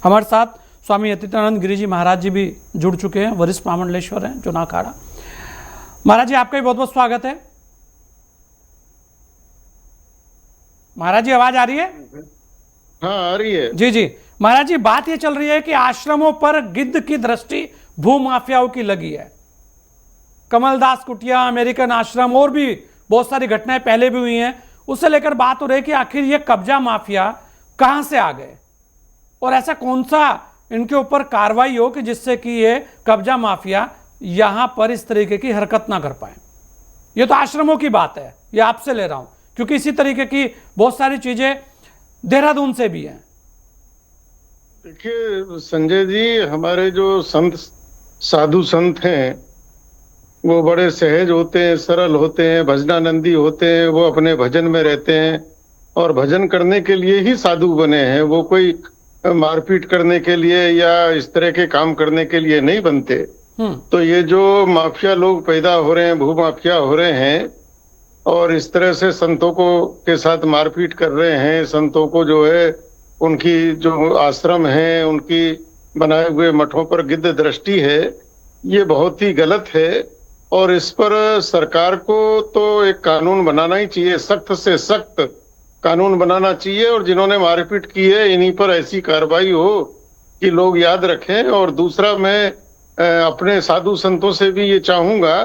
हमारे साथ स्वामी अतितानंद गिरी जी महाराज जी भी जुड़ चुके हैं, वरिष्ठ महामंडलेश्वर हैं चुनाव अखाड़ा। महाराज जी आपका भी बहुत बहुत स्वागत है। महाराज जी आवाज आ रही है? हाँ आ रही है। जी जी महाराज जी, बात ये चल रही है कि आश्रमों पर गिद्ध की दृष्टि भूमाफियाओं की लगी है। कमलदास कुटिया, अमेरिकन आश्रम और भी बहुत सारी घटनाएं पहले भी हुई हैं। उससे लेकर बात हो रही है कि आखिर ये कब्जा माफिया कहां से आ गए और ऐसा कौन सा इनके ऊपर कार्रवाई हो कि जिससे कि ये कब्जा माफिया यहां पर इस तरीके की हरकत ना कर पाए। ये तो आश्रमों की बात है, ये आपसे ले रहा हूं क्योंकि इसी तरीके की बहुत सारी चीजें देहरादून से भी हैं। देखिए संजय जी, हमारे जो संत साधु संत हैं वो बड़े सहज होते हैं, सरल होते हैं, भजनानंदी होते हैं। वो अपने भजन में रहते हैं और भजन करने के लिए ही साधु बने हैं। वो कोई मारपीट करने के लिए या इस तरह के काम करने के लिए नहीं बनते। तो ये जो माफिया लोग पैदा हो रहे हैं, भूमाफिया हो रहे हैं और इस तरह से संतों को के साथ मारपीट कर रहे हैं, संतों को जो है उनकी जो आश्रम है, उनकी बनाए हुए मठों पर गिद्ध दृष्टि है, ये बहुत ही गलत है। और इस पर सरकार को तो एक कानून बनाना ही चाहिए, सख्त से सख्त कानून बनाना चाहिए। और जिन्होंने मारपीट की है इन्हीं पर ऐसी कार्रवाई हो कि लोग याद रखें। और दूसरा, मैं अपने साधु संतों से भी ये चाहूंगा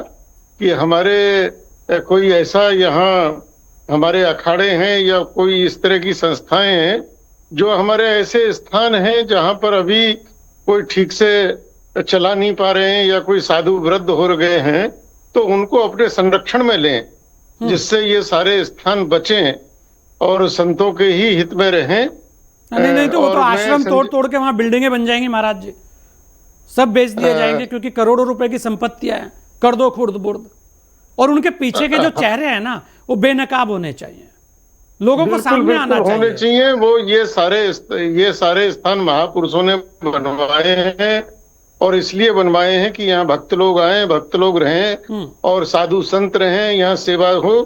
कि हमारे कोई ऐसा यहाँ हमारे अखाड़े हैं या कोई इस तरह की संस्थाएं हैं जो हमारे ऐसे स्थान हैं जहां पर अभी कोई ठीक से चला नहीं पा रहे हैं या कोई साधु वृद्ध हो गए हैं, तो उनको अपने संरक्षण में लें जिससे ये सारे स्थान बचें और संतों के ही हित में रहें। नहीं तो वो तो आश्रम तोड़ तोड़ के वहां बिल्डिंगें बन जाएंगी महाराज जी, सब बेच दिए जाएंगे क्योंकि करोड़ों रुपए की संपत्तियां हैं, कर दो खुर्द बुर्द। और उनके पीछे के जो चेहरे हैं ना वो बेनकाब होने चाहिए, लोगों को सामने आना होने चाहिए। वो ये सारे स्थान महापुरुषों ने बनवाए हैं और इसलिए बनवाए हैं कि यहाँ भक्त लोग आए, भक्त लोग रहें और साधु संत रहें, यहाँ सेवा हो।